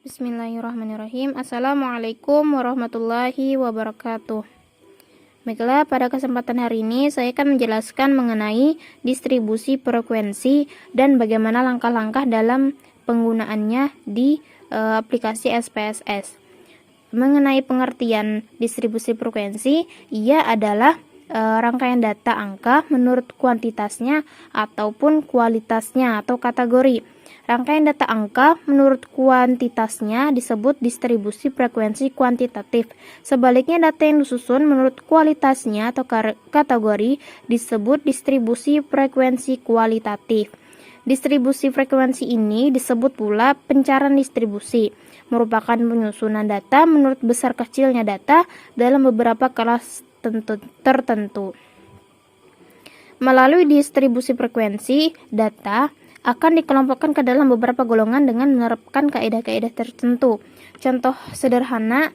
Bismillahirrahmanirrahim. Assalamualaikum warahmatullahi wabarakatuh. Baiklah, pada kesempatan hari ini saya akan menjelaskan mengenai distribusi frekuensi dan bagaimana langkah-langkah dalam penggunaannya di aplikasi SPSS. Mengenai pengertian distribusi frekuensi, ia adalah rangkaian data angka menurut kuantitasnya ataupun kualitasnya atau kategori. Rangkaian data angka menurut kuantitasnya disebut distribusi frekuensi kuantitatif. Sebaliknya, data yang disusun menurut kualitasnya atau kategori disebut distribusi frekuensi kualitatif. Distribusi frekuensi ini disebut pula pencarian distribusi, merupakan penyusunan data menurut besar kecilnya data dalam beberapa kelas tertentu. Melalui distribusi frekuensi, data akan dikelompokkan ke dalam beberapa golongan dengan menerapkan kaidah-kaidah tertentu. Contoh sederhana,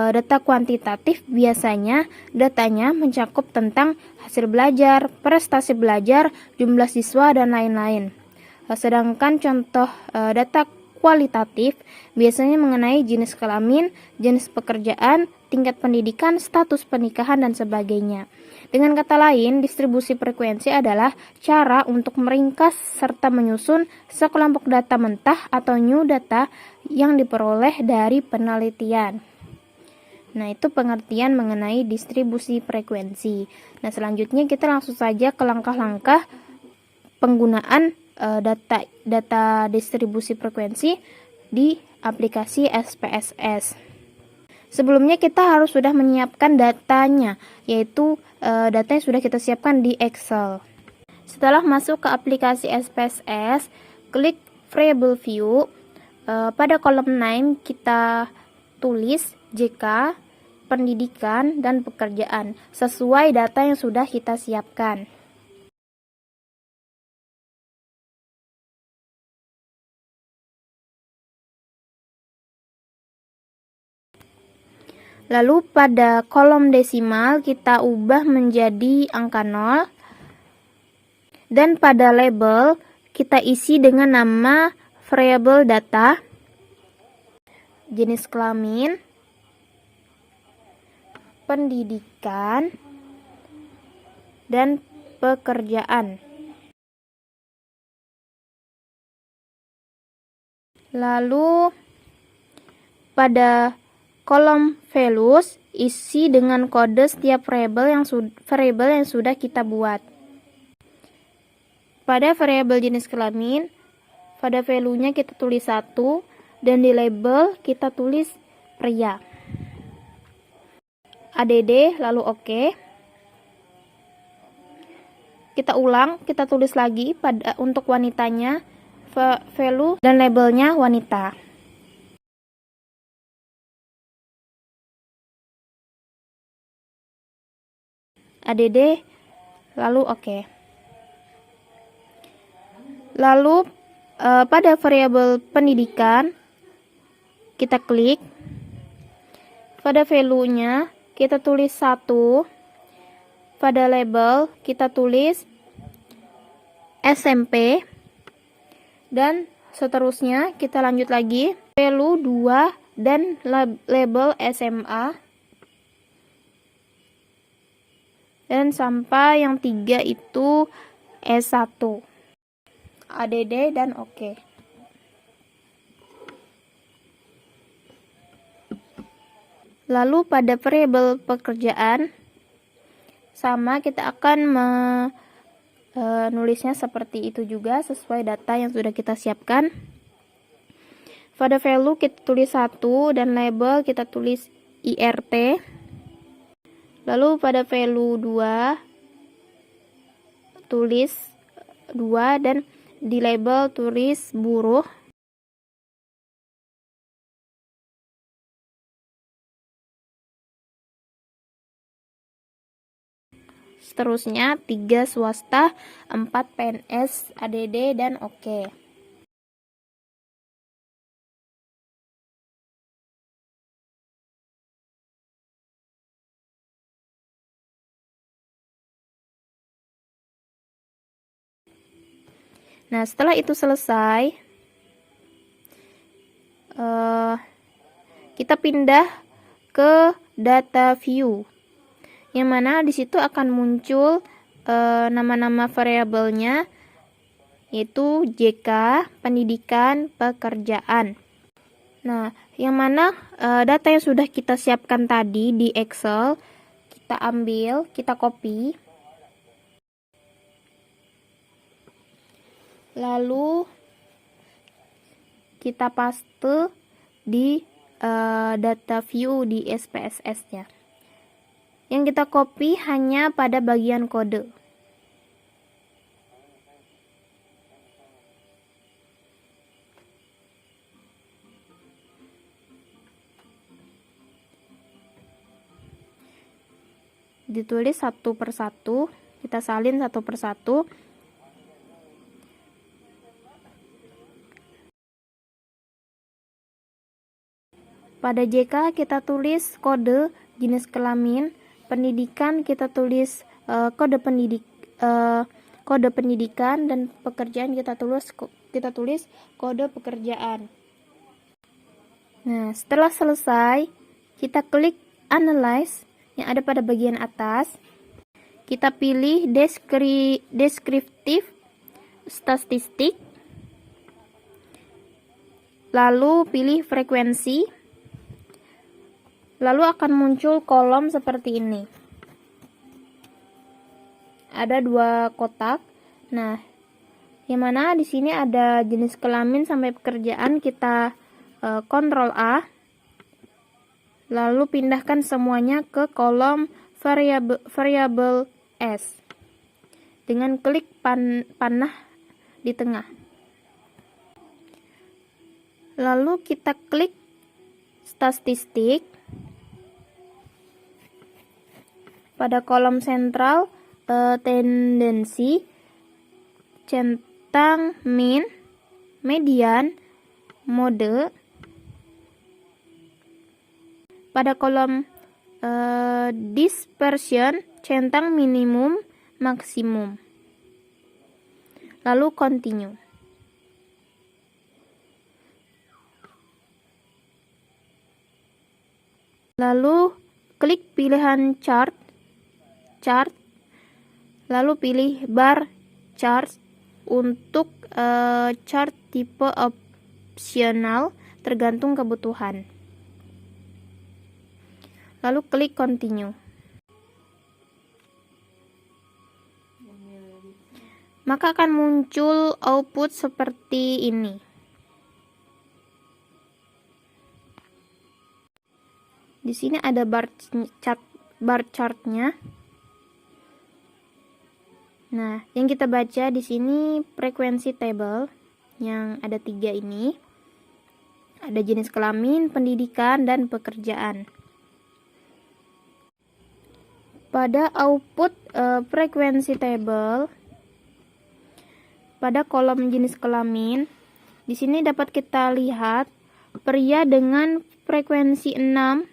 data kuantitatif biasanya datanya mencakup tentang hasil belajar, prestasi belajar, jumlah siswa, dan lain-lain. Sedangkan contoh data kualitatif biasanya mengenai jenis kelamin, jenis pekerjaan, tingkat pendidikan, status pernikahan, dan sebagainya. Dengan kata lain, distribusi frekuensi adalah cara untuk meringkas serta menyusun sekelompok data mentah atau new data yang diperoleh dari penelitian. Nah, itu pengertian mengenai distribusi frekuensi. Nah, selanjutnya kita langsung saja ke langkah-langkah penggunaan data distribusi frekuensi di aplikasi SPSS. Sebelumnya kita harus sudah menyiapkan datanya, yaitu data yang sudah kita siapkan di Excel. Setelah masuk ke aplikasi SPSS, klik Variable View. Pada kolom name kita tulis JK, pendidikan, dan pekerjaan sesuai data yang sudah kita siapkan. Lalu pada kolom desimal kita ubah menjadi angka 0. Dan pada label kita isi dengan nama variabel data, jenis kelamin, pendidikan, dan pekerjaan. Lalu pada kolom values isi dengan kode setiap variabel yang sudah kita buat. Pada variabel jenis kelamin, pada value-nya kita tulis 1 dan di label kita tulis pria. ADD lalu oke. Kita ulang, kita tulis lagi untuk wanitanya value dan labelnya wanita. ADD lalu oke. Lalu pada variabel pendidikan kita klik, pada value-nya kita tulis 1, pada label kita tulis SMP, dan seterusnya kita lanjut lagi value 2 dan label SMA, dan sampai yang 3 itu S1, ADD, dan oke. Lalu pada variabel pekerjaan sama, kita akan menulisnya seperti itu juga sesuai data yang sudah kita siapkan. Pada value kita tulis 1 dan label kita tulis IRT. Lalu pada value 2 tulis 2 dan di label tulis buruh. Seterusnya 3 swasta, 4 PNS, ADD, dan oke. Nah, setelah itu selesai, kita pindah ke data view, yang mana di situ akan muncul nama-nama variabelnya, yaitu JK, pendidikan, pekerjaan. Nah, yang mana data yang sudah kita siapkan tadi di Excel, kita ambil, kita copy, lalu kita paste di data view di SPSS-nya. Yang kita copy hanya pada bagian kode. Ditulis satu persatu, kita salin satu persatu. Pada JK kita tulis kode, jenis kelamin, pendidikan kita tulis kode pendidikan, dan pekerjaan kita tulis kode pekerjaan. Nah, setelah selesai, kita klik analyze yang ada pada bagian atas. Kita pilih deskriptif statistik, lalu pilih frekuensi, lalu akan muncul kolom seperti ini. Ada 2 kotak. Nah, yang mana di sini ada jenis kelamin sampai pekerjaan, kita Ctrl A, lalu pindahkan semuanya ke kolom variabel S dengan klik panah di tengah. Lalu kita klik statistik. Pada kolom sentral tendensi, centang min, median, mode. Pada kolom dispersion, centang minimum, maksimum. Lalu continue. Lalu klik pilihan chart, lalu pilih bar chart untuk chart tipe opsional tergantung kebutuhan. Lalu klik continue. Maka akan muncul output seperti ini. Di sini ada bar chartnya. Nah, yang kita baca di sini frekuensi table yang ada 3 ini. Ada jenis kelamin, pendidikan, dan pekerjaan. Pada output frekuensi table, pada kolom jenis kelamin, di sini dapat kita lihat pria dengan frekuensi 6.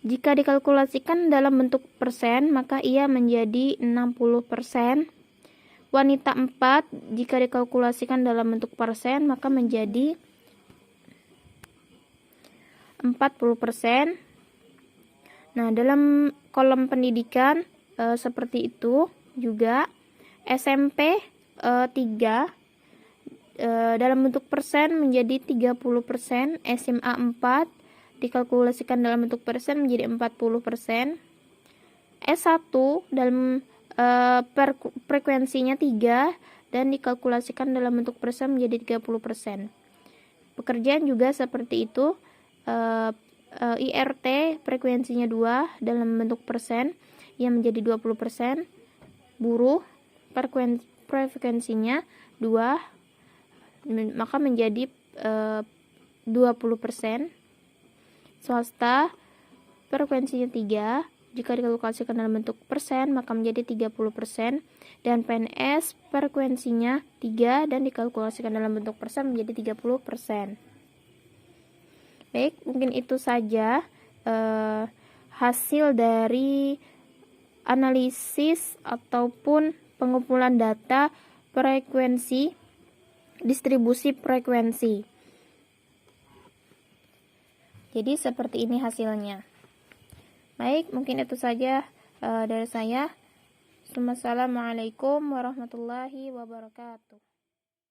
Jika dikalkulasikan dalam bentuk persen, maka ia menjadi 60%. Wanita 4, jika dikalkulasikan dalam bentuk persen, maka menjadi 40%. Nah, dalam kolom pendidikan seperti itu juga. SMP 3 dalam bentuk persen menjadi 30%, SMA 4 dikalkulasikan dalam bentuk persen menjadi 40%. S1 dalam frekuensinya 3 dan dikalkulasikan dalam bentuk persen menjadi 30%. Pekerjaan juga seperti itu. IRT frekuensinya 2 dalam bentuk persen yang menjadi 20%. Buruh frekuensinya 2 maka menjadi 20%. Swasta frekuensinya 3, jika dikalkulasikan dalam bentuk persen maka menjadi 30%, dan PNS frekuensinya 3 dan dikalkulasikan dalam bentuk persen menjadi 30%. Baik, mungkin itu saja hasil dari analisis ataupun pengumpulan data frekuensi, distribusi frekuensi. Jadi seperti ini hasilnya. Baik, mungkin itu saja dari saya. Assalamualaikum warahmatullahi wabarakatuh.